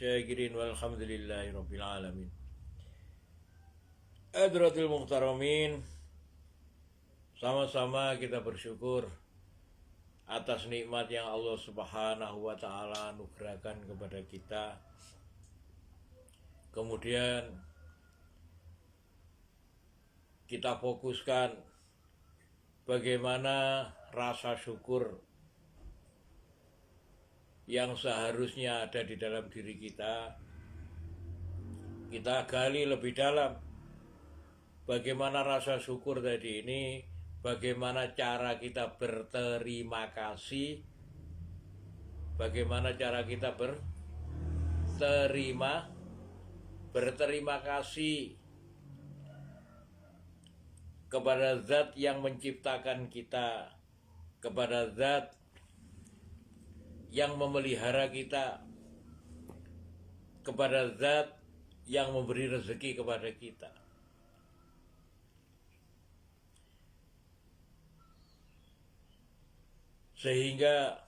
syakirin walhamdulillahi rabbil alamin. Hadratil muhtaramin, sama-sama kita bersyukur atas nikmat yang Allah Subhanahu wa taala anugerahkan kepada kita. Kemudian kita fokuskan bagaimana rasa syukur yang seharusnya ada di dalam diri kita. Kita gali lebih dalam bagaimana rasa syukur tadi ini, bagaimana cara kita berterima kasih, bagaimana cara kita berterima kasih kepada zat yang menciptakan kita, kepada zat yang memelihara kita, kepada zat yang memberi rezeki kepada kita. Sehingga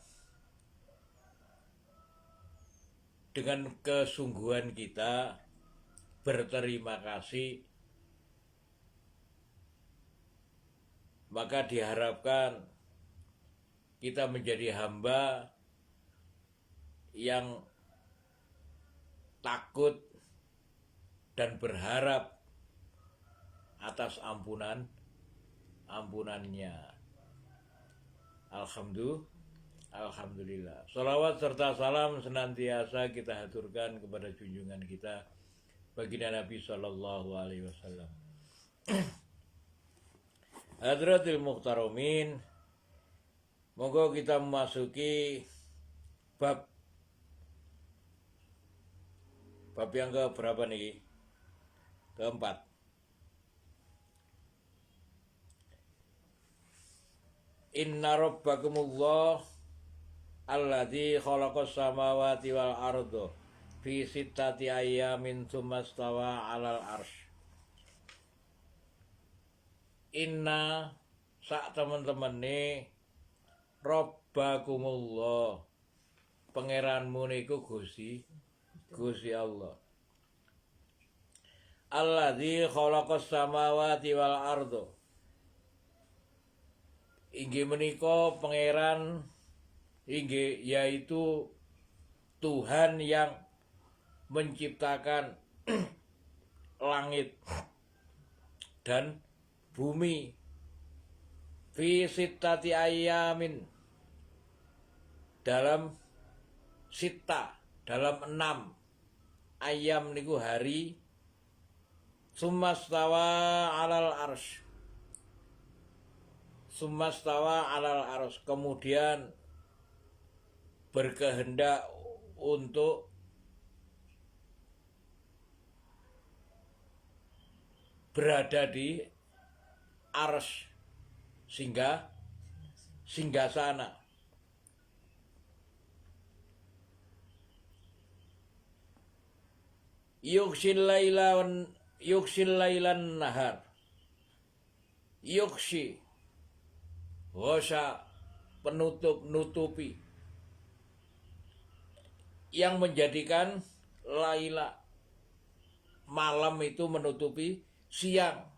dengan kesungguhan kita berterima kasih, maka diharapkan kita menjadi hamba yang takut dan berharap atas ampunannya. Alhamdulillah. Salawat serta salam senantiasa kita haturkan kepada junjungan kita baginda Nabi Sallallahu Alaihi Wasallam. Hadratil muhtaramin, moga kita memasuki bab yang ke berapa nih? Keempat. Inna rabbakumullah alladzi khalaqas samawati wal arda fi sittati ayyamin tsumma stawa 'alal arsy. Inna sak teman-teman nih rabbakumullah, pangeranmu niku Gusti Allah. Alladzi khalaqas samawati wal arda, inggih menika pangeran, inggih yaitu Tuhan yang menciptakan langit dan bumi fi sittati ayyamin, dalam dalam 6 ayam niku hari, summastawa alal arsy, kemudian berkehendak untuk berada di arsy, singgasana. Yukshil lailan nahar, yukshi washa, nutupi, yang menjadikan laila, malam itu menutupi siang.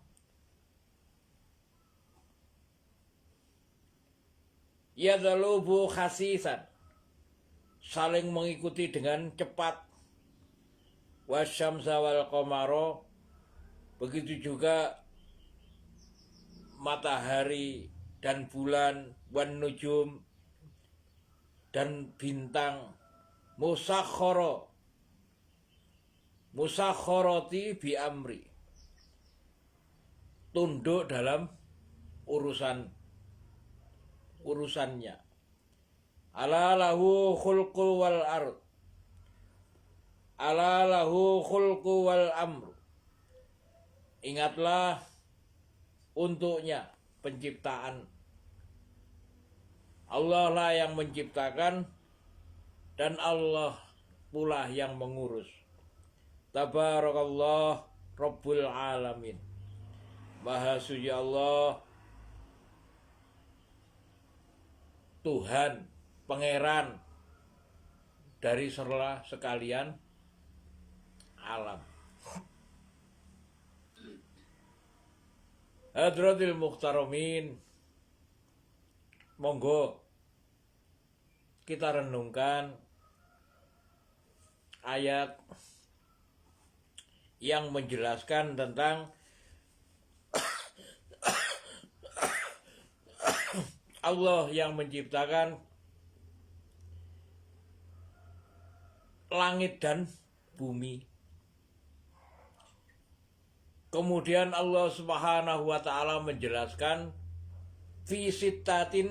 Yadzalubu khasisan, saling mengikuti dengan cepat. Wasyamsa wal qamara, begitu juga matahari dan bulan, wan nujum dan bintang, musakhorati bi amri, tunduk dalam urusannya. Ala lahu khulqu wal ard, ala lahu khulqu wal amru, ingatlah untuknya penciptaan. Allah lah yang menciptakan dan Allah pula yang mengurus. Tabarakallah Rabbul Alamin. Maha suci Allah, Tuhan, Pangeran dari serlah sekalian alam. Hadratil Muhtaramin, monggo kita renungkan ayat yang menjelaskan tentang Allah yang menciptakan langit dan bumi. Kemudian Allah Subhanahu wa taala menjelaskan fisitati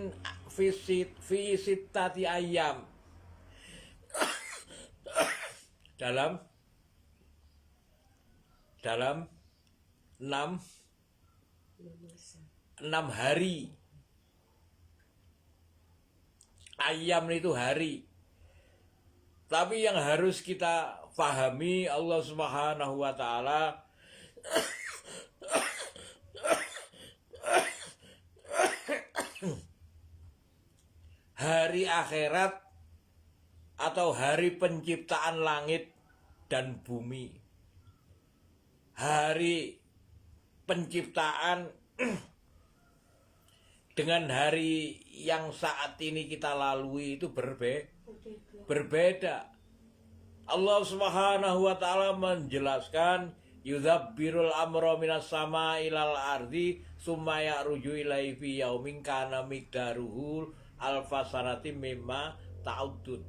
ayam dalam 6 hari. Ayam itu hari. Tapi yang harus kita pahami, Allah Subhanahu wa taala hari akhirat atau hari penciptaan langit dan bumi, hari penciptaan dengan hari yang saat ini kita lalui itu berbeda. Allah Subhanahu wa taala menjelaskan yudzabbirul amra minas sama ilal ardi summa ya'ruju ilaihi fi yaumin kana miqdaruhu alfasarati mimma ta'udun.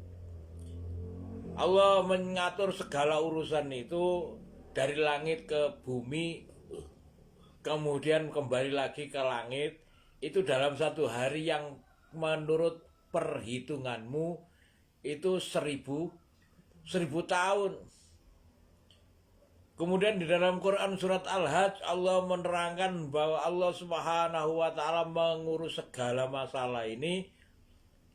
Allah mengatur segala urusan itu dari langit ke bumi, kemudian kembali lagi ke langit, itu dalam satu hari yang menurut perhitunganmu itu 1000 tahun. Kemudian di dalam Quran surat Al-Hajj Allah menerangkan bahwa Allah Subhanahu wa taala mengurus segala masalah ini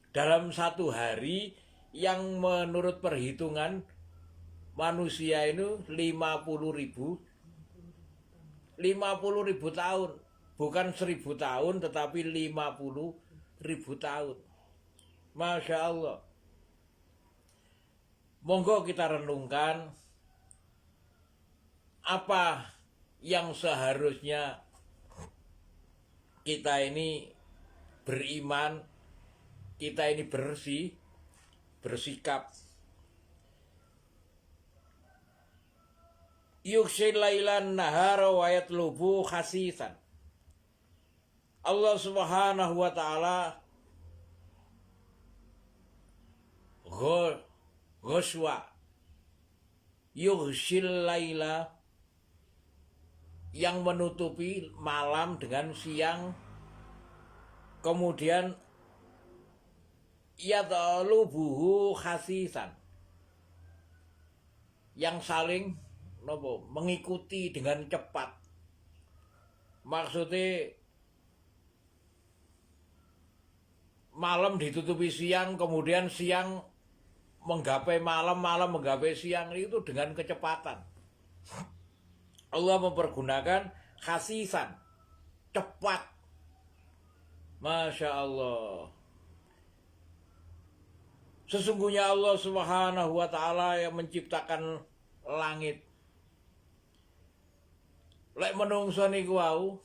dalam satu hari yang menurut perhitungan manusia itu 50.000 tahun. Bukan 1000 tahun tetapi 50.000 tahun. Masya Allah. Monggo kita renungkan apa yang seharusnya kita ini beriman, kita ini bersikap. Yughshil lailan nahara wa yatlubu khasisan. Allah Subhanahu wa taala ghuswa yughshil laila, yang menutupi malam dengan siang, kemudian yatlubuhu khasisan, yang saling mengikuti dengan cepat. Maksudnya malam ditutupi siang, kemudian siang menggapai malam, malam menggapai siang, itu dengan kecepatan. Allah mempergunakan khasisan, cepat. Masya Allah. Sesungguhnya Allah Subhanahu wa taala yang menciptakan langit. Lek menungso niku wau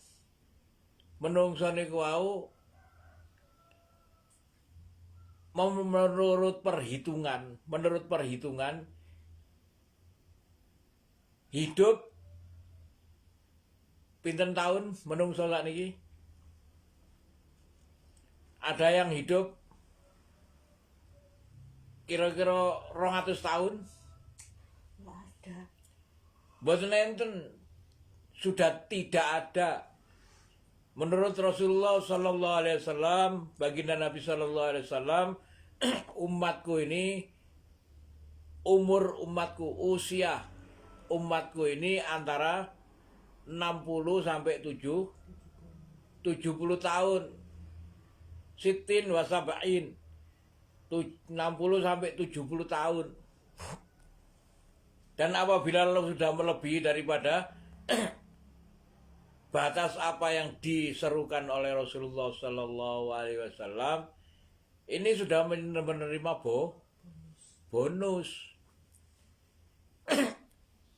menurut perhitungan hidup pinten tahun menungso sakniki? Ada yang hidup kira-kira 200 tahun? Nggak ada. Mboten enten, sudah tidak ada. Menurut Rasulullah Sallallahu Alaihi Wasallam, baginda Nabi Sallallahu Alaihi Wasallam, umatku ini, usia umatku ini antara 60 sampai 70 tahun. Sitin wasabain, 60 sampai 70 tahun. Dan apabila sudah melebihi daripada batas apa yang diserukan oleh Rasulullah Sallallahu Alaihi Wasallam, ini sudah menerima bonus.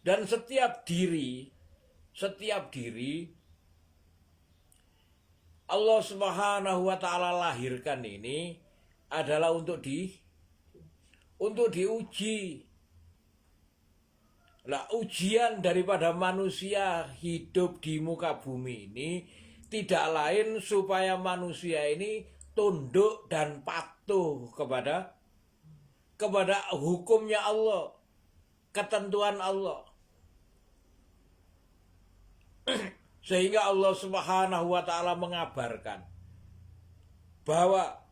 Dan setiap diri Allah Subhanahu wa taala lahirkan ini adalah untuk diuji. Lah ujian daripada manusia hidup di muka bumi ini tidak lain supaya manusia ini tunduk dan patuh kepada hukumnya Allah, ketentuan Allah. Sehingga Allah Subhanahu wa taala mengabarkan bahwa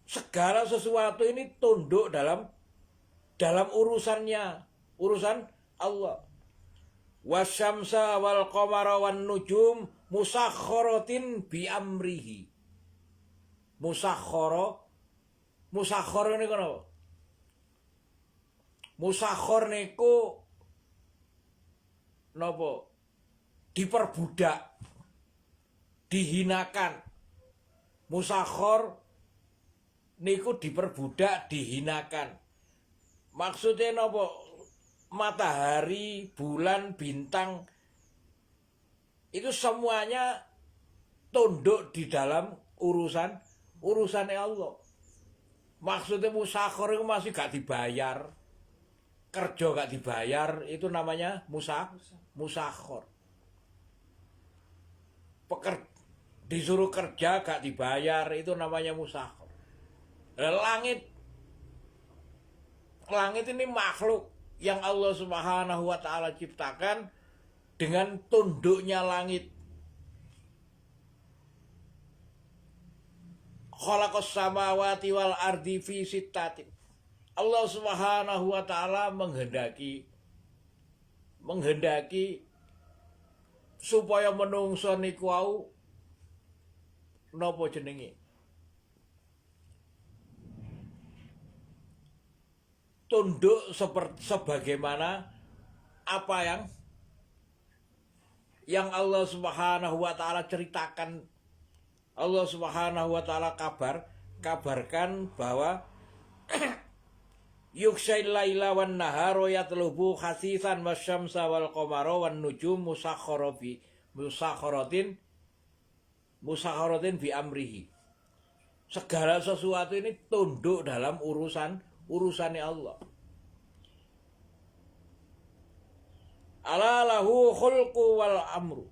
segala sesuatu ini tunduk dalam urusan Allah. Wasyamsa wal qamara wan nujum musakhkharatin bi amrihi. Musakhkhara niku napa? Musakhkhar niku napa? Diperbudak, dihinakan. Musakhkhar niku diperbudak, dihinakan. Maksudnya napa? Matahari, bulan, bintang itu semuanya tunduk di dalam urusannya Allah. Maksudnya musakhkhar itu masih gak dibayar. Kerja gak dibayar, itu namanya musakhkhar. Disuruh kerja gak dibayar, itu namanya musakhkhar. Langit ini makhluk yang Allah Subhanahu wa taala ciptakan dengan tunduknya langit. Khalaqas samawati wal ardi fi sittatin. Allah Subhanahu wa taala menghendaki supaya menungso niku wau napa jenenge? Tunduk sebagaimana apa yang Allah Subhanahu wa taala ceritakan. Allah Subhanahu wa taala kabarkan bahwa yukshail laila wan nahara yatlubu khasisan wasyamsa wal qamara wan nujum musakhkharatin bi amrihi. Segala sesuatu ini tunduk dalam urusannya Allah. Ala lahu khulqu wal amru.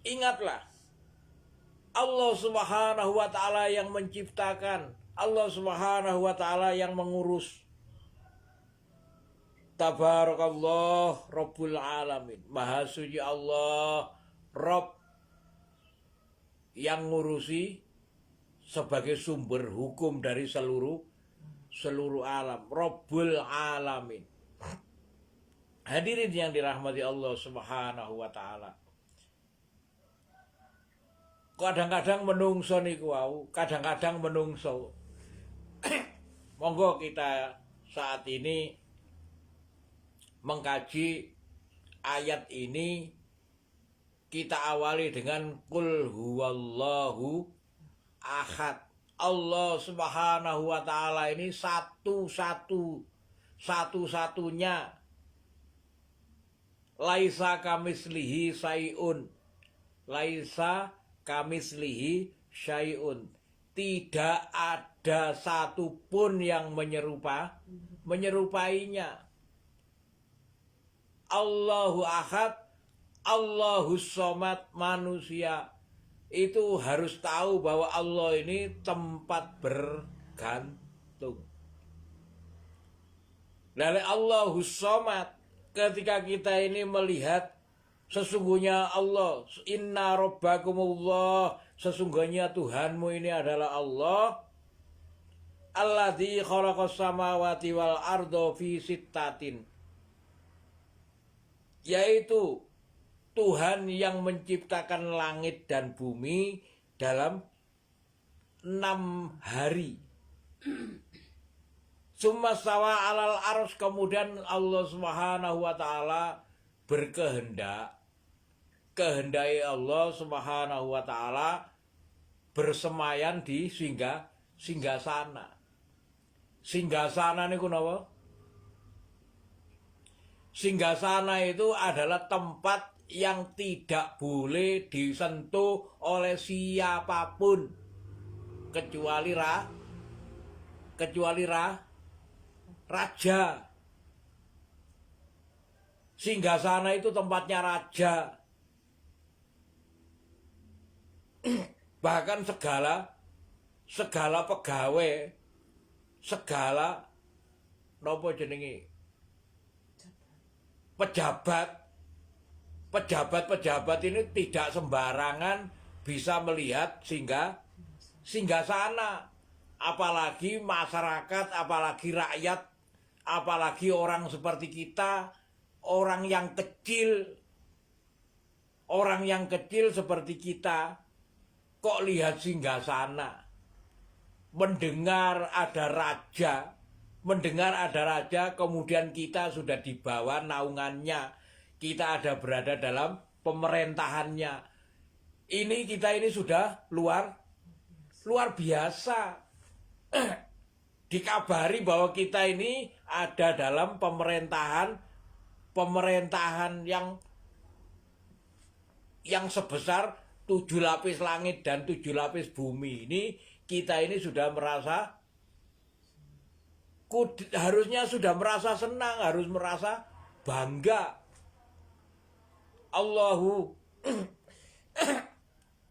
Ingatlah, Allah Subhanahu wa taala yang menciptakan, Allah Subhanahu wa taala yang mengurus. Tabarakallah Rabbul alamin. Maha suci Allah, Rabb yang ngurusi sebagai sumber hukum dari seluruh alam, Rabbul alamin. Hadirin yang dirahmati Allah Subhanahu wa taala. Kadang-kadang menungso niku wau, kadang-kadang menungso. Monggo kita saat ini mengkaji ayat ini, kita awali dengan qul huwallahu ahad. Allah Subhanahu wa taala ini satu-satunya. Laisa kamislihi syai'un. Laisa kamislihi syai'un. Tidak ada satupun yang menyerupainya. Allahu ahad, Allahus somad. Manusia itu harus tahu bahwa Allah ini tempat bergantung. Dari Allahus somad, ketika kita ini melihat sesungguhnya Allah, inna rabbakumullah, sesungguhnya Tuhanmu ini adalah Allah, alladzi khalaqas samawati wal arda fi sittatin, yaitu Tuhan yang menciptakan langit dan bumi dalam 6 hari. Summa stawa alal arsy, kemudian Allah Subhanahu wa taala kehendai Allah Subhanahu wa taala bersemayan di singgasana. Singgasana niku napa? Singgasana itu adalah tempat yang tidak boleh disentuh oleh siapapun kecuali raja. Singgasana itu tempatnya raja. Bahkan segala pegawai, segala nopo jenenge pejabat ini tidak sembarangan bisa melihat singgasana, apalagi masyarakat, apalagi rakyat, apalagi orang seperti kita, orang yang kecil seperti kita, kok lihat singgasana, mendengar ada raja, kemudian kita sudah di bawah naungannya, kita ada berada dalam pemerintahannya. Kita ini sudah luar biasa. Dikabari bahwa kita ini ada dalam pemerintahan yang sebesar 7 lapis langit dan 7 lapis bumi. Kita ini sudah merasa, harusnya sudah merasa senang, harus merasa bangga. Allahu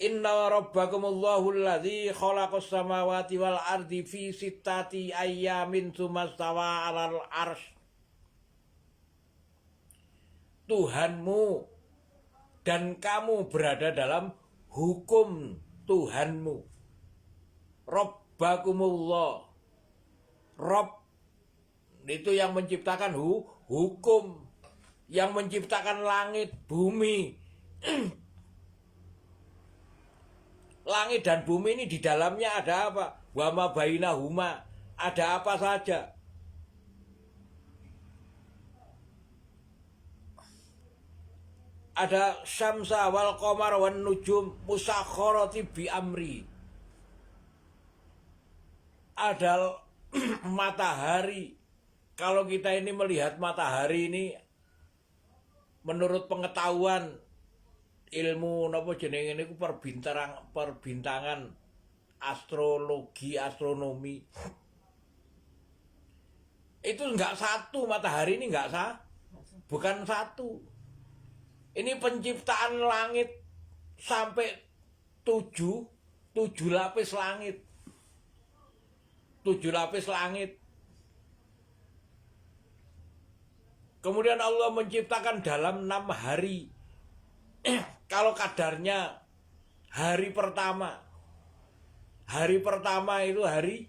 Inna rabbakumullahu alladzi khalaqas samawati wal ardi fi sittati ayyamin tsumastawa 'alal arsy. Tuhanmu dan kamu berada dalam hukum Tuhanmu. Rabbakumullah. Rabb itu yang menciptakan hukum, yang menciptakan langit, bumi. Langit dan bumi ini di dalamnya ada apa? Wa ma bainahuma. Ada apa saja? Ada syamsa wal qamar wan nujum musakharati bi amri. Ada matahari. Kalau kita ini melihat matahari ini, menurut pengetahuan ilmu napa jenenge niku perbintangan astrologi, astronomi, itu enggak satu, matahari ini enggak bukan satu. Ini penciptaan langit sampai 7 lapis langit. 7 lapis langit. Kemudian Allah menciptakan dalam 6 hari. Kalau kadarnya hari pertama itu hari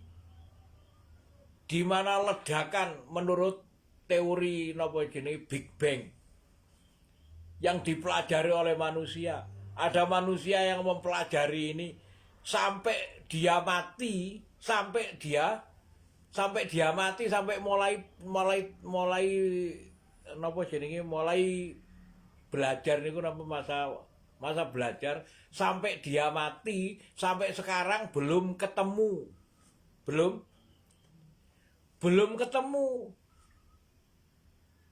di mana ledakan menurut teori Big Bang yang dipelajari oleh manusia. Ada manusia yang mempelajari ini sampai dia mati, sampai mulai belajar niku masa belajar sampai dia mati, sampai sekarang belum ketemu.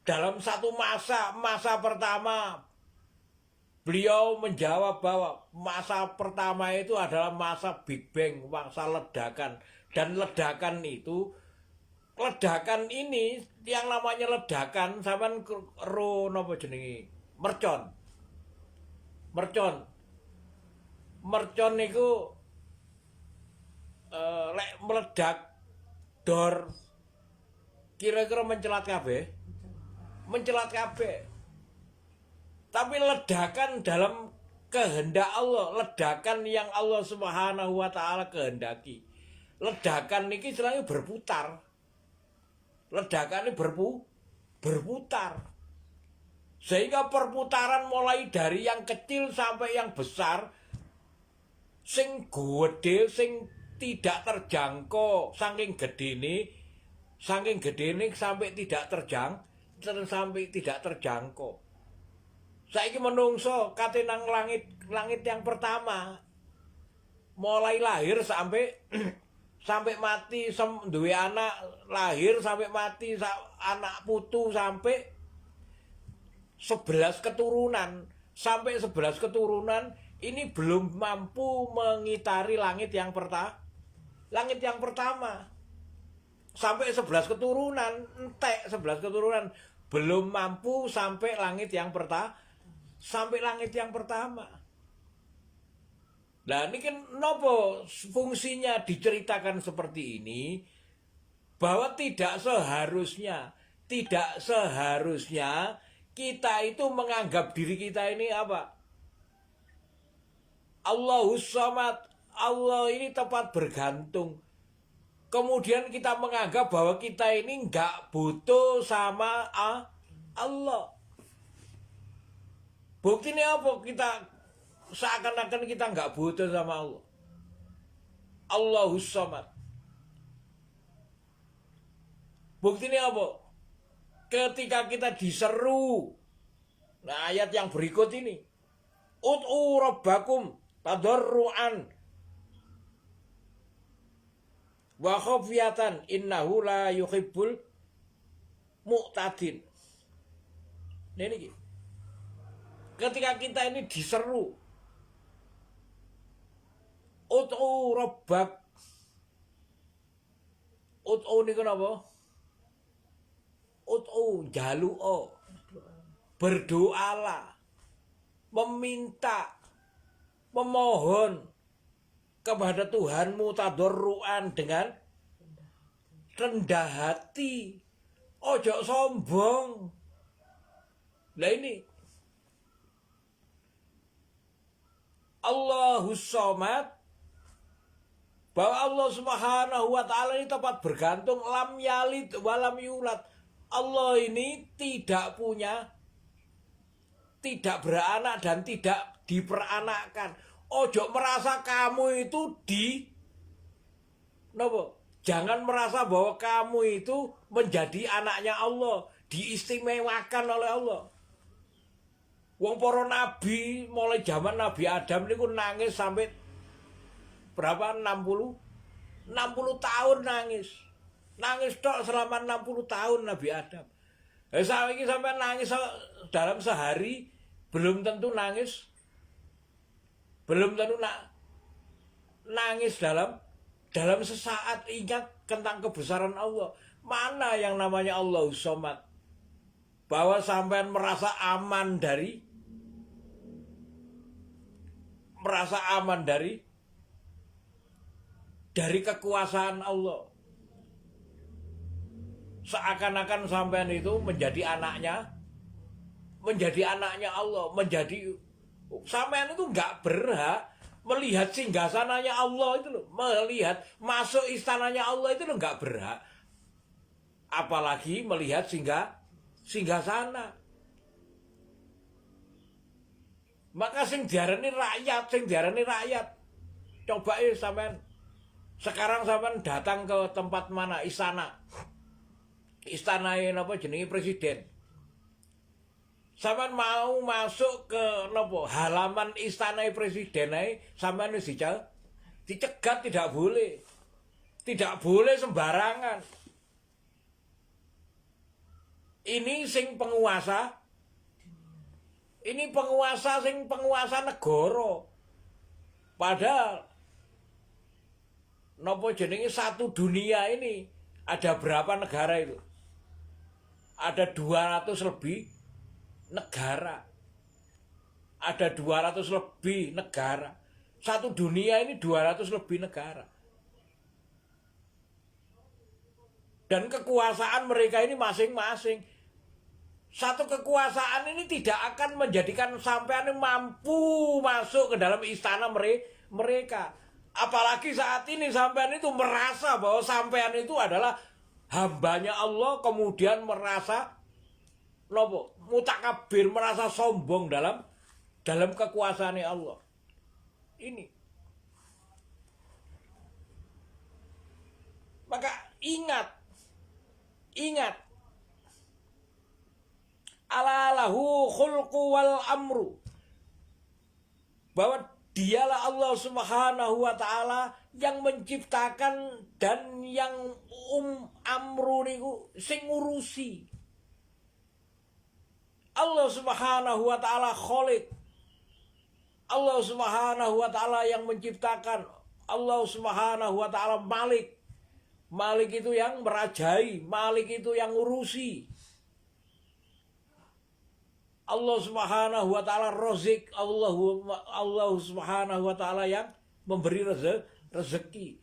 Dalam satu masa pertama beliau menjawab bahwa masa pertama itu adalah masa Big Bang, masa ledakan. Dan ledakan ini yang namanya ledakan sampean napa jenenge? Mercon niku lek meledak dor kira-kira mencelat kabeh. Tapi ledakan dalam kehendak Allah, ledakan yang Allah Subhanahu wa taala kehendaki. Ledakan niki istilahnya berputar. Ledakan ini berputar. Sehingga perputaran mulai dari yang kecil sampai yang besar, sing gede, sing tidak terjangkau, saking gedene sampai tidak terjangkau. Saiki menungso kate nang langit yang pertama, mulai lahir sampai mati, duwe anak lahir sampai mati, anak putu sampai 11 keturunan, sampai 11 keturunan ini belum mampu mengitari langit yang pertama. Sampai 11 keturunan, entek 11 keturunan belum mampu sampai langit yang pertama. Nah, ini kan nopo fungsinya diceritakan seperti ini, bahwa tidak seharusnya kita itu menganggap diri kita ini apa? Allahus Samad, Allah ini tempat bergantung. Kemudian kita menganggap bahwa kita ini nggak butuh sama Allah. Buktinya apa? Kita seakan-akan kita nggak butuh sama Allah. Allahus Samad. Buktinya apa? Ketika kita diseru, nah ayat yang berikut ini, ud'u rabbakum tadarruan wa khafiyatan innahu la yuhibbul mu'tadin. Nah, ini ketika kita ini diseru, ud'u rabbak, ud'u ini kenapa? Ud'u jalu'o, berdoalah, meminta, memohon kepada Tuhanmu tadarruan dengan rendah hati, ojo sombong. Lah ini Allahus Samad, bahwa Allah Subhanahu wa taala ini tempat bergantung, lam yalid walam yulad. Allah ini tidak punya, tidak beranak dan tidak diperanakkan. Ojo merasa kamu itu jangan merasa bahwa kamu itu menjadi anaknya Allah, diistimewakan oleh Allah. Wong para nabi mulai zaman Nabi Adam niku nangis sampai berapa? 60 tahun nangis. Nangis tok selama 60 tahun Nabi Adam. Saiki sampai nangis dalam sehari belum tentu nangis. Belum tentu nangis dalam sesaat ingat tentang kebesaran Allah. Mana yang namanya Allahus Samad? Bahwa sampean merasa aman dari kekuasaan Allah. Seakan-akan sampean itu menjadi anaknya Allah, sampean itu nggak berhak melihat singgasananya Allah itu loh, melihat masuk istananya Allah itu loh, nggak berhak. Apalagi melihat singgasana. Maka sing diarani rakyat. Coba sampean sekarang sampean datang ke tempat mana? Istana apa jenenge presiden. Sampean mau masuk ke halaman istana presiden ae, sampean wis dicegat, tidak boleh. Tidak boleh sembarangan. Ini sing penguasa. Ini penguasa negara. Padahal jenenge satu dunia ini ada berapa negara itu? Ada 200 lebih negara. Ada 200 lebih negara. Satu dunia ini 200 lebih negara. Dan kekuasaan mereka ini masing-masing. Satu kekuasaan ini tidak akan menjadikan sampean mampu masuk ke dalam istana mereka. Apalagi saat ini sampean itu merasa bahwa sampean itu adalah hambanya Allah, kemudian merasa mutakabir, merasa sombong dalam kekuasaan Allah. Ini. Maka ingat. Ala lahu khulqu wal amru. Bahwa dialah Allah Subhanahu wa taala yang menciptakan dan yang amru niku sing ngurusi. Allah Subhanahu wa taala Khaliq. Allah Subhanahu wa taala yang menciptakan. Allah Subhanahu wa taala Malik. Malik itu yang merajai, Malik itu yang ngurusi. Allah Subhanahu wa taala Razik, Allah Subhanahu wa taala yang memberi rezeki.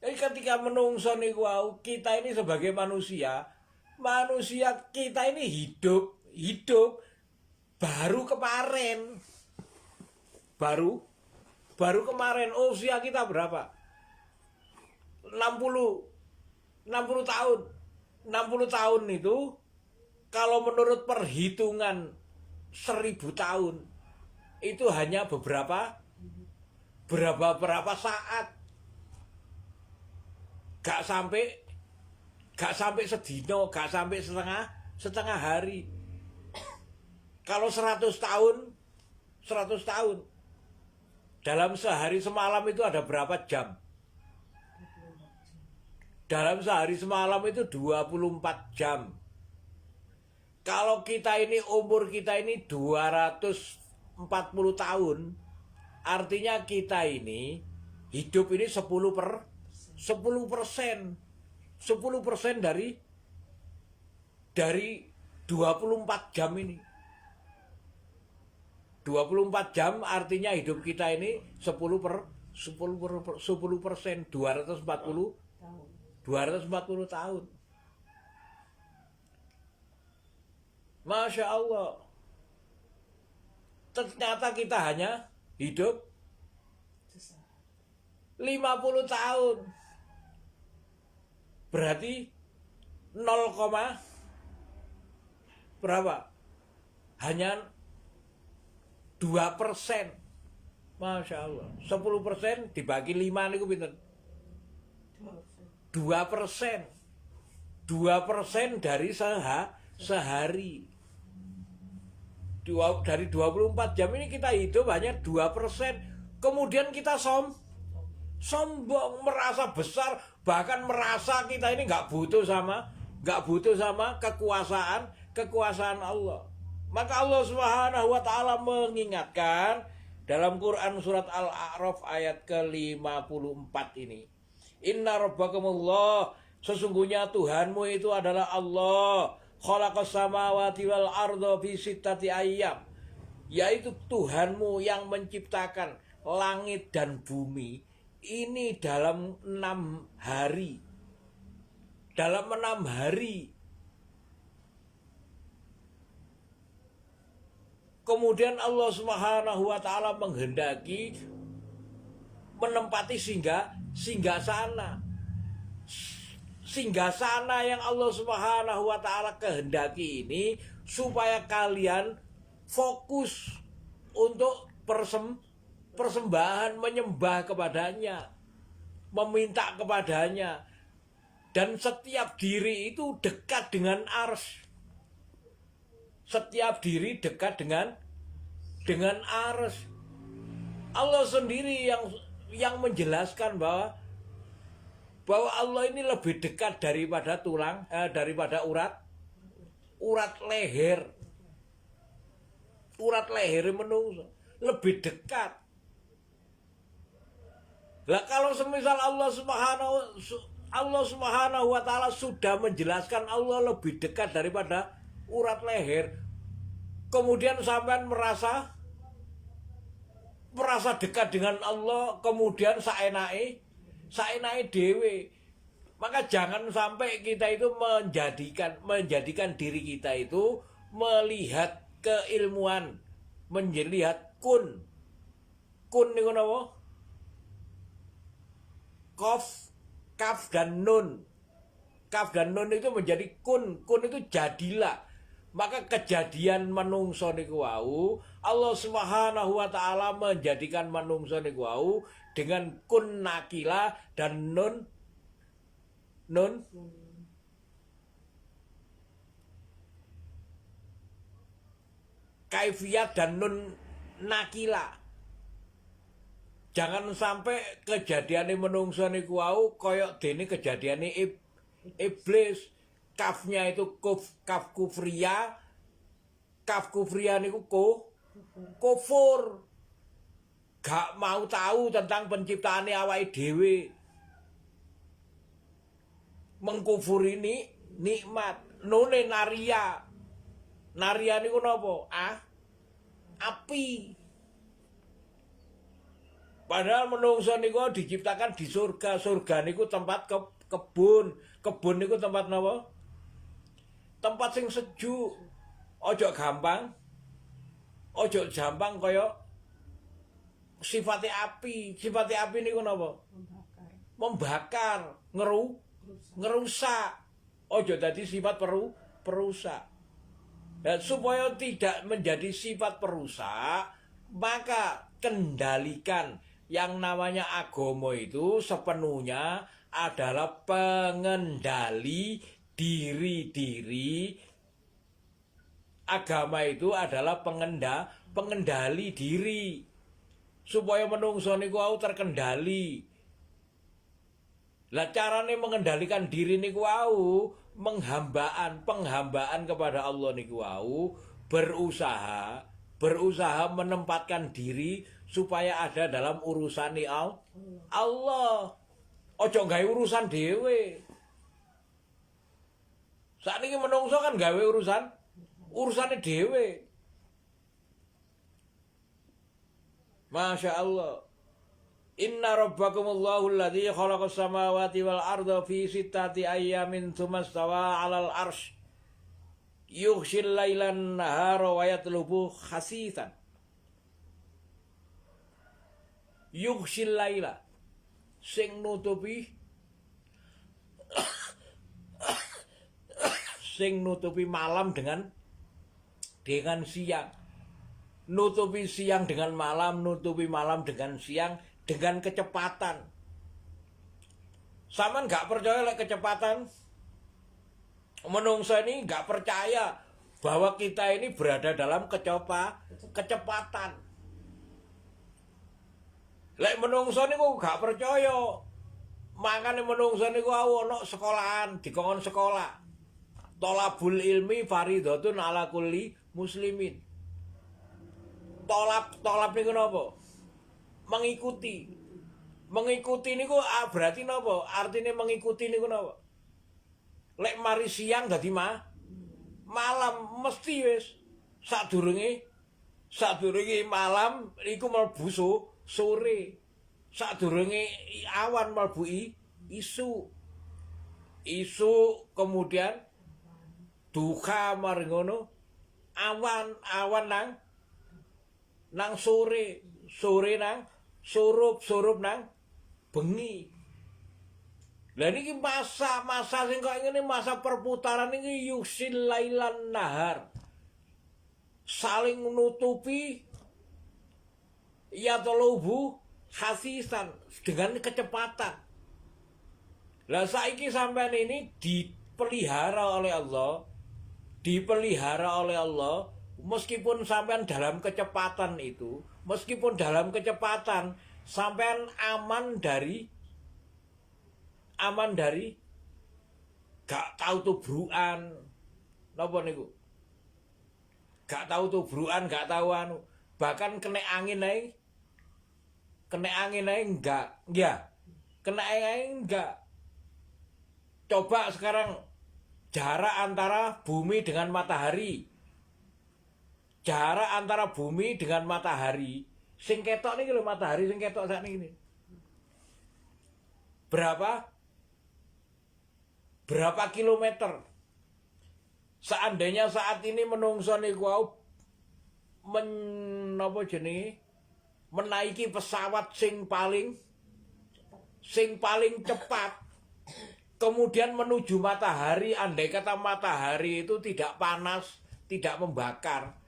Jadi ketika menungso niku kita ini sebagai manusia kita ini hidup baru kemarin. Baru kemarin usia kita berapa? 60 tahun. 60 tahun itu kalau menurut perhitungan 1000 tahun itu hanya beberapa saat. Gak sampai sedino, gak sampai setengah hari. Kalau 100 tahun dalam sehari semalam itu ada berapa jam? Dalam sehari semalam itu 24 jam. Kalau kita ini umur kita ini 240 tahun, artinya kita ini hidup ini 10% dari 24 jam ini. 24 jam artinya hidup kita ini 10%, 240 tahun. Masya Allah. Ternyata kita hanya hidup 50 tahun. Berarti 0, berapa? Hanya 2%. Masya Allah. 10% dibagi 5 niku pinten? 2%. 2% dari sehari. Dari 24 jam ini kita hidup hanya 2%. Kemudian kita sombong, merasa besar, bahkan merasa kita ini nggak butuh sama kekuasaan Allah. Maka Allah Subhanahu wa taala mengingatkan dalam Quran surat Al-A'raf ayat ke-54 ini. Inna rabbakumullah, sesungguhnya Tuhanmu itu adalah Allah. Khalaqas samawati wal arda fi sittati ayyam. Yaitu Tuhanmu yang menciptakan langit dan bumi ini dalam 6 hari. Dalam 6 hari. Kemudian Allah Subhanahu wa taala menghendaki menempati singgasana yang Allah Subhanahu wa taala kehendaki ini supaya kalian fokus untuk persembahan, menyembah kepadanya, meminta kepadanya, dan setiap diri itu dekat dengan arsy. Setiap diri dekat dengan arsy. Allah sendiri yang menjelaskan bahwa Allah ini lebih dekat daripada daripada urat leher. Urat leher menungso lebih dekat. Lah kalau semisal Allah Subhanahu wa taala sudah menjelaskan Allah lebih dekat daripada urat leher, kemudian sampean merasa dekat dengan Allah, kemudian saenake dewe. Maka jangan sampai kita itu menjadikan diri kita itu melihat keilmuan, melihat kun niku napa? Kaf dan nun. Kaf dan nun itu menjadi kun itu jadilah. Maka kejadian manungsa niku wau, Allah Subhanahu wa taala menjadikan manungsa niku wau dengan kun nakila dan nun kaifiyat dan nun nakila. Jangan sampai kejadiane manungsa niku wau kaya dene kejadiane iblis. kafnya itu kaf kufria. Kaf kufria niku kufur. Gak mau tahu tentang penciptaannya awake dhewe. Mengkufuri ini nikmat. Nune naria. Naria niku napa? Api. Padahal menungso niku diciptakan di surga. Surga niku tempat kebun. Kebun niku tempat napa? Tempat sing sejuk. Ojo gampang kaya sifatnya api niku napa? Membakar, ngerusak. Ojo dadi sifat perusak. Dan supaya tidak menjadi sifat perusak, maka kendalikan yang namanya agama itu sepenuhnya adalah pengendali diri. Agama itu adalah pengendali diri. Supaya menungso niku wau terkendali. Lah carane mengendalikan diri niku wau penghambaan kepada Allah niku wau berusaha menempatkan diri supaya ada dalam urusan Allah. Ojo gawe urusan dhewe. Sakniki menungso kan gawe urusane dhewe. Masya Allah. Inna rabbakumullahu alladzi khalaqas samawati wal arda fi sittati ayyamin tsumma stawa 'alal arsy. Yughshil lailan nahara wa yatlubu khasisan. Yughshil laila sing nutupi malam dengan siang. Nutupi siang dengan malam, nutupi malam dengan siang dengan kecepatan. Sampeyan gak percaya lek kecepatan? Menungso ini gak percaya bahwa kita ini berada dalam kecepatan. Lek menungso niku gak percaya. Makane menungso niku ana sekolahan, dikongkon sekolah. Tolabul ilmi fardhatun ala kulli muslimin. Tolab niku napa? Mengikuti. Mengikuti niku berarti napa? Artine mengikuti niku napa? Lek mari siang dadi malam mesti wis sadurunge malam iku mlebu sore. Sadurunge awan mlebu isu. Isu kemudian duha mari ngono. Awan nang sore nang surup nang bengi. Lah niki masa sing kok ngene masa perputaran iki yusil lailan nahar. Saling menutupi ya tolubu khasisan dengan kecepatan. Lah saiki sampean ini dipelihara oleh Allah. Meskipun sampean dalam kecepatan itu, sampean aman dari gak tahu tubrukan. Napa niku? Gak tahu tubrukan, gak tahu bahkan kena angin ae enggak. Ya. Kena angin enggak. Coba sekarang jarak antara bumi dengan matahari. Jarak antara bumi dengan matahari, sing ketok niki lho matahari sing ketok sakniki. Berapa kilometer? Seandainya saat ini menungso niku menaiki pesawat sing paling cepat, kemudian menuju matahari, andai kata matahari itu tidak panas, tidak membakar.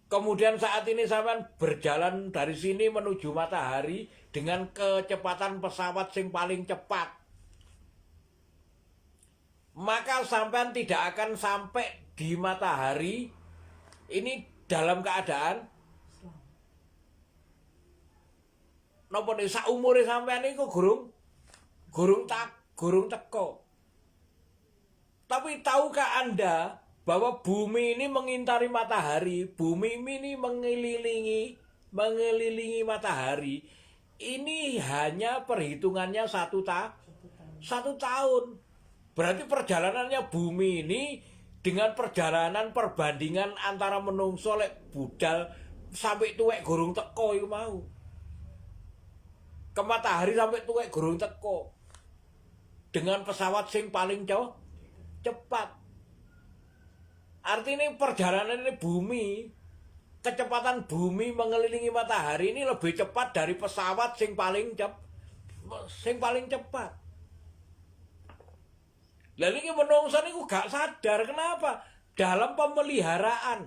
Kemudian saat ini sampean berjalan dari sini menuju matahari dengan kecepatan pesawat sing paling cepat. Maka sampean tidak akan sampai di matahari ini dalam keadaan napa nek saumure sampean iku gurung teko. Tapi tahukah Anda bahwa bumi ini mengintari matahari, bumi ini mengelilingi matahari. Ini hanya perhitungannya satu tahun. Berarti perjalanannya bumi ini dengan perjalanan perbandingan antara menungso lek budal sampai tuwek gurung teko iku mau. Ke matahari sampai tuwek gurung teko. Dengan pesawat sing paling cepat. Artinya perjalanan ini bumi, kecepatan bumi mengelilingi matahari ini lebih cepat dari pesawat sing paling cepat. Lalu ini menungso niku gak sadar kenapa? Dalam pemeliharaan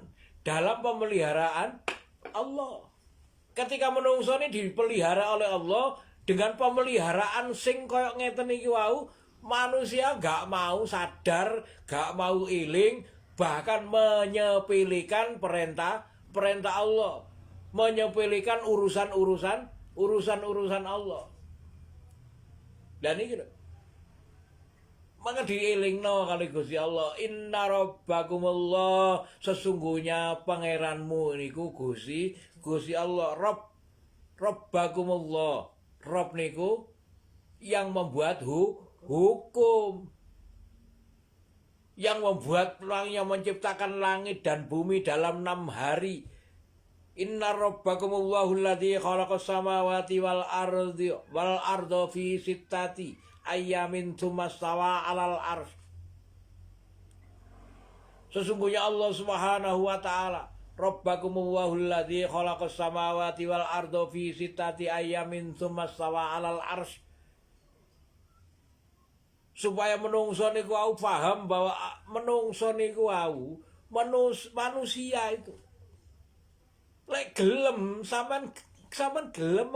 Allah. Ketika menungso ini dipelihara oleh Allah dengan pemeliharaan sing koyok ngeten iki wau, manusia gak mau sadar, gak mau iling, bahkan menyepelekan perintah Allah, menyepelekan urusan Allah. Dan ini gitu. Maka dielingno kali Gusti Allah, inna rabbakumullah, sesungguhnya pangeranmu niku Gusti Allah. Rabbakumullah, Rabb niku yang membuat hukum, yang membuat yang menciptakan langit dan bumi dalam 6 hari. Inna rabbakumullahu alladzi khalaqas samawati wal arda fi sittati ayyamin tsummastawa 'alal arsy. Sesungguhnya Allah Subhanahu wa taala, rabbakumullahu alladzi khalaqas samawati wal arda fi sittati ayyamin tsummastawa 'alal arsy. Supaya menungso niku au paham bahwa menungso niku au manusia itu lek gelem sampean gelem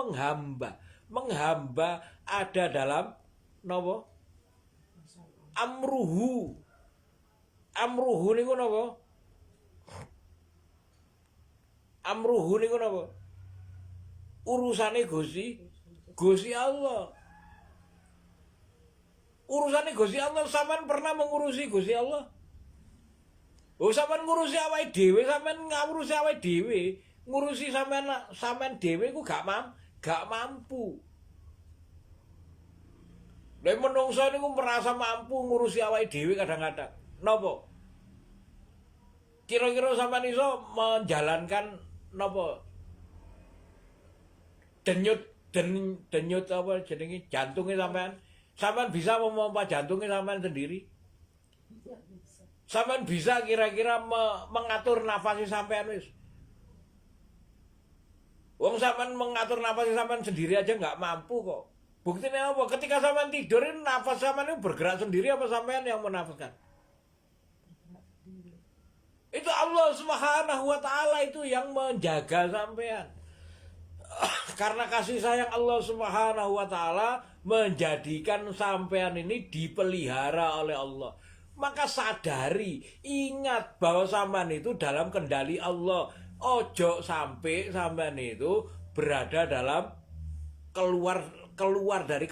menghamba ada dalam napa amruhu niku napa urusane Gusti Allah. Urusannya Gusti Allah, sampean pernah mengurusi Gusti Allah? Oh, sampean ngurusi awake dhewe, sampean ngurusi awake dhewe, ngurusi sampean dhewe ku gak mampu. Lha menungso niku merasa mampu ngurusi awake dhewe kadang-kadang. Napa? Kira-kira sampean iso menjalankan napa? Denyut apa jenenge jantungnya sampean? Sampean bisa memompa jantungnya sampean sendiri? Sampean bisa kira-kira mengatur nafasnya sampean wis? Wong sampean mengatur nafasnya sampean sendiri aja nggak mampu kok. Buktinya apa? Ketika sampean tidur, nafas sampean itu bergerak sendiri apa sampean yang menafaskan? Itu Allah Subhanahu wa taala itu yang menjaga sampean. Karena kasih sayang Allah Subhanahu wa taala menjadikan sampean ini dipelihara oleh Allah. Maka sadari, ingat bahwa sampean itu dalam kendali Allah. Ojo sampai sampean itu berada dalam keluar dari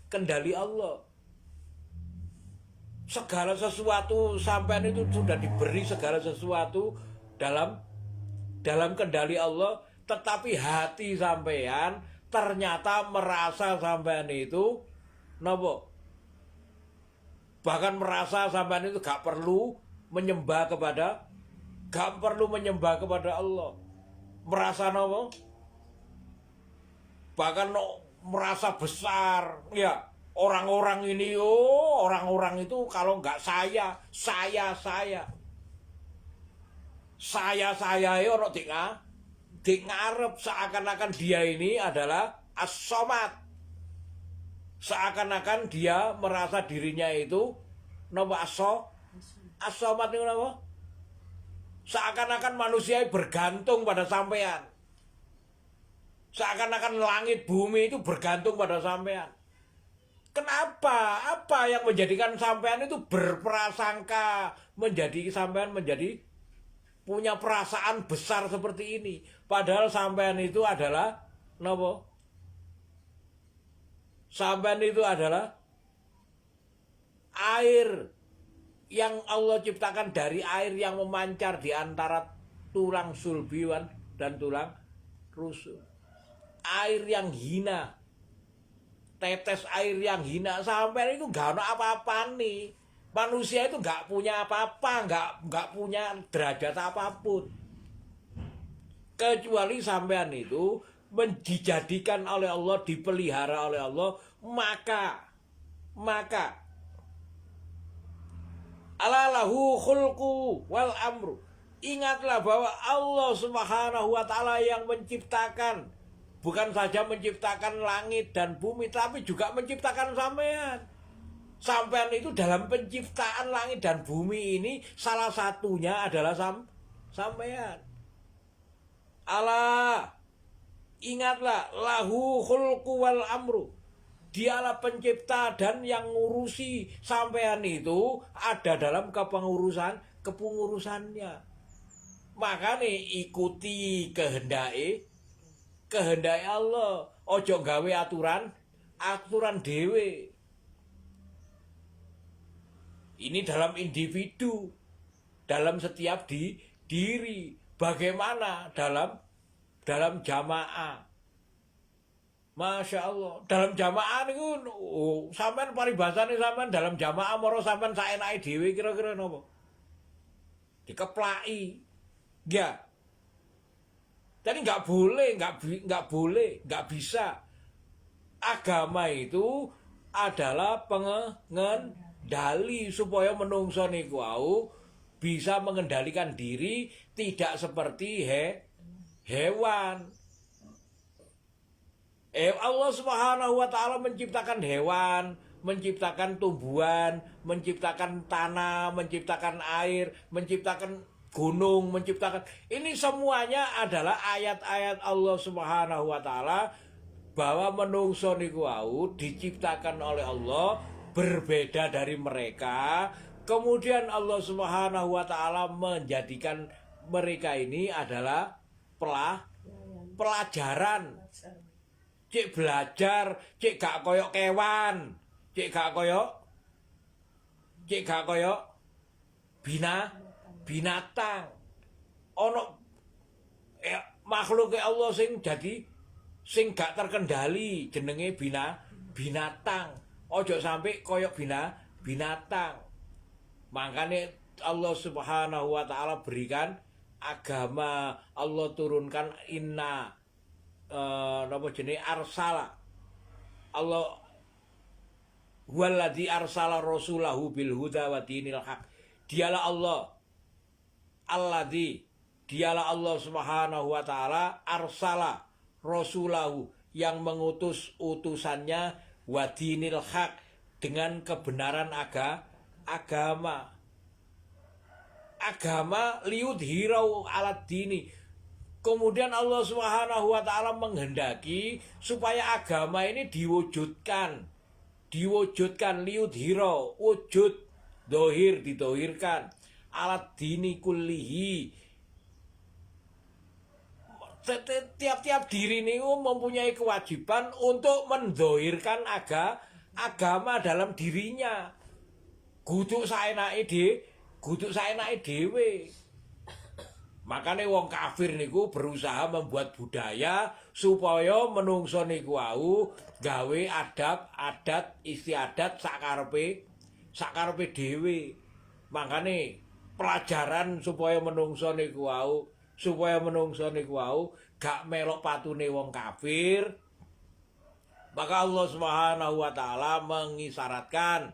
kendali Allah. Segala sesuatu sampean itu sudah diberi segala sesuatu dalam kendali Allah. Tetapi hati sampean ternyata merasa sampean itu napa? Bahkan merasa sampean itu gak perlu menyembah kepada Allah. Merasa napa? Bahkan merasa besar. Ya, orang-orang ini orang-orang itu kalau nggak saya ono dik ngarep seakan-akan dia ini adalah as-somad. Seakan-akan dia merasa dirinya itu napa as-somad niku napa? Seakan-akan manusia bergantung pada sampean. Seakan-akan langit bumi itu bergantung pada sampean. Kenapa? Apa yang menjadikan sampean itu berprasangka sampean menjadi punya perasaan besar seperti ini? Padahal sampean itu adalah napa? Sampean itu adalah air yang Allah ciptakan dari air yang memancar di antara tulang sulbiwan dan tulang rusuk. Air yang hina, tetes air yang hina, sampai itu gak ada apa-apa nih. Manusia itu gak punya apa-apa, gak punya derajat apapun. Kecuali sampean itu dijadikan oleh Allah, dipelihara oleh Allah, maka alalahu khulqu wal amru. Ingatlah bahwa Allah Subhanahu wa taala yang menciptakan, bukan saja menciptakan langit dan bumi, tapi juga menciptakan sampean. Sampean itu dalam penciptaan langit dan bumi ini salah satunya adalah sampean. Allah, ingatlah, lahu khulqu wal amru. Dialah pencipta dan yang ngurusi sampean itu ada dalam kepengurusannya. Makanya ikuti kehendai Allah. Ojo gawe aturan dewe. Ini dalam individu, dalam setiap diri. Bagaimana dalam jamaah. Masya Allah, dalam jamaah niku sampean paribasane sampean dalam jamaah moro sampean saenake dhewe kira-kira napa? Dikeplaki. Ya. Jadi nggak boleh, nggak bisa. Agama itu adalah pengendali supaya menungso niku bisa mengendalikan diri, tidak seperti hewan. Allah Subhanahu wa taala menciptakan hewan, menciptakan tumbuhan, menciptakan tanah, menciptakan air, menciptakan gunung, menciptakan. Ini semuanya adalah ayat-ayat Allah Subhanahu wa taala bahwa menungso niku diciptakan oleh Allah, berbeda dari mereka. Kemudian Allah Subhanahu wa taala menjadikan mereka ini adalah pelajaran. Cek belajar, cek gak koyok kewan, cek gak koyok binatang. Ono makhluk Allah sing gak terkendali jenenge binatang. Ojo sampai koyok binatang. Makanya Allah Subhanahu wa taala berikan agama, Allah turunkan arsala. Allah huwallazi arsala rasulahu bil huda wa dinil haq. Dialah Allah Subhanahu wa taala arsala rasulahu, yang mengutus utusannya, wa dinil haq, dengan kebenaran agama liudhirau alat dini. Kemudian Allah Subhanahu wa taala menghendaki supaya agama ini diwujudkan liudhiro, wujud, didohirkan alat dini kullihi. Tiap-tiap diri ini mempunyai kewajiban untuk mendohirkan agama dalam dirinya. Kudu saenake dhewe. Makanya wong kafir niku berusaha membuat budaya supaya menungso niku gawe adat istiadat sakarepe dhewe. Makanya pelajaran supaya menungso niku gak melok patune wong kafir. Maka Allah Subhanahu wa taala mengisyaratkan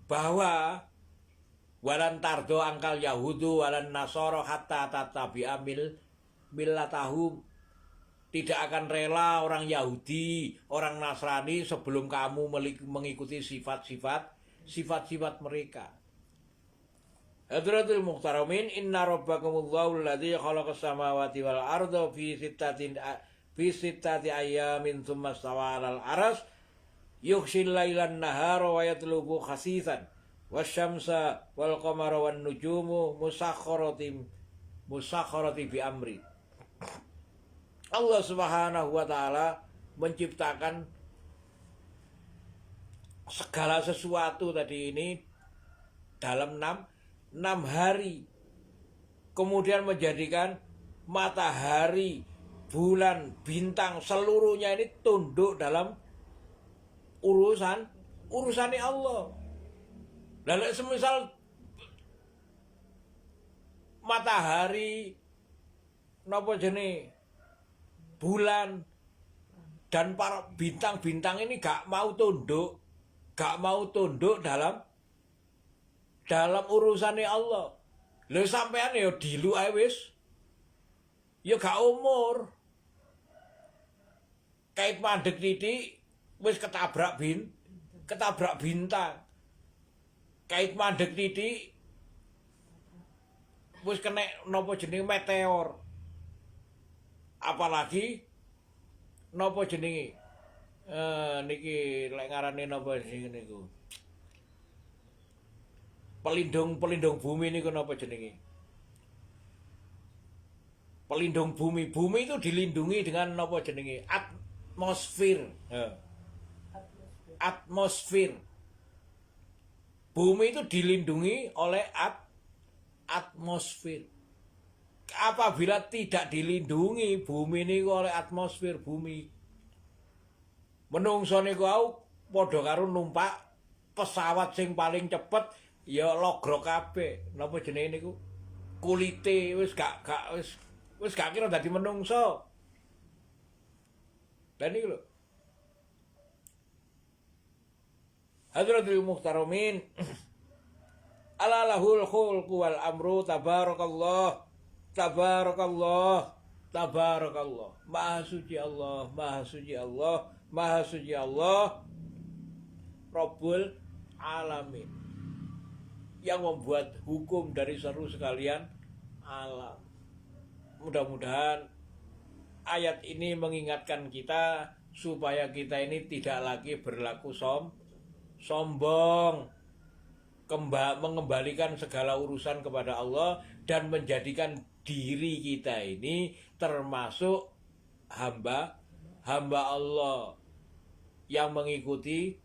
bahwa walan tardo angkal yahudu walan nasoro hatta tatabi'a millatahum. Tidak akan rela orang Yahudi, orang Nasrani sebelum kamu mengikuti sifat-sifat mereka. Hadratul muhtaramin, inna rabbakumullahu alladzi khalaqas samawati wal arda fi sittati ayyamin tsumma stawa 'alal arsy yughshil lailan nahara wa yatlubu khasisan wasyamsa wal qamara wan nujumu musakharati bi amri. Allah Subhanahu wa taala menciptakan segala sesuatu tadi ini dalam enam hari. Kemudian menjadikan matahari, bulan, bintang seluruhnya ini tunduk dalam urusannya Allah. Lalu semisal matahari, napa jenis bulan dan para bintang-bintang ini gak mau tunduk dalam urusannya Allah. Lho sampean ya dilu ae wis. Ya gak umur. Kait mandek titik wis ketabrak bintang. Kait mandek titik wis kena napa jenenge meteor. Apalagi napa jenenge niki lek ngarane napa jenenge niku. Pelindung bumi niku napa jenenge? Pelindung bumi. Bumi itu dilindungi dengan napa jenenge? Atmosfer. Atmosfer. Bumi itu dilindungi oleh atmosfer. Apabila tidak dilindungi bumi niku oleh atmosfer bumi, menungso niku au padha karo numpak pesawat sing paling cepet ya logrok kabeh. Napa jenenge niku? Kulite wis gak kira dadi menungso. Dan niku lho. Hadratul muhtaramin. Alalahul khulqu wal amru tabarakallah. Tabarakallah. Maha suci Allah, Maha suci Allah, Maha suci Allah. Rabbul alamin. Yang membuat hukum dari seluruh sekalian alam. Mudah-mudahan ayat ini mengingatkan kita supaya kita ini tidak lagi berlaku sombong, mengembalikan segala urusan kepada Allah dan menjadikan diri kita ini termasuk hamba Allah yang mengikuti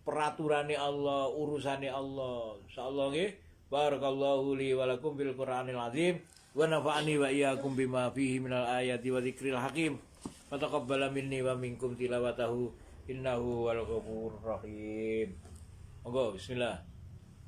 peraturannya Allah, urusannya Allah. Insyaallah nggih. Barakallahu li wa lakum bil Qur'anil azim wa nafa'ani wa iyyakum bima fihi minal ayati wa dzikril hakim. Wa taqabbala minni wa minkum tilawatahu innahu wal ghafurur rahim. Monggo bismillah.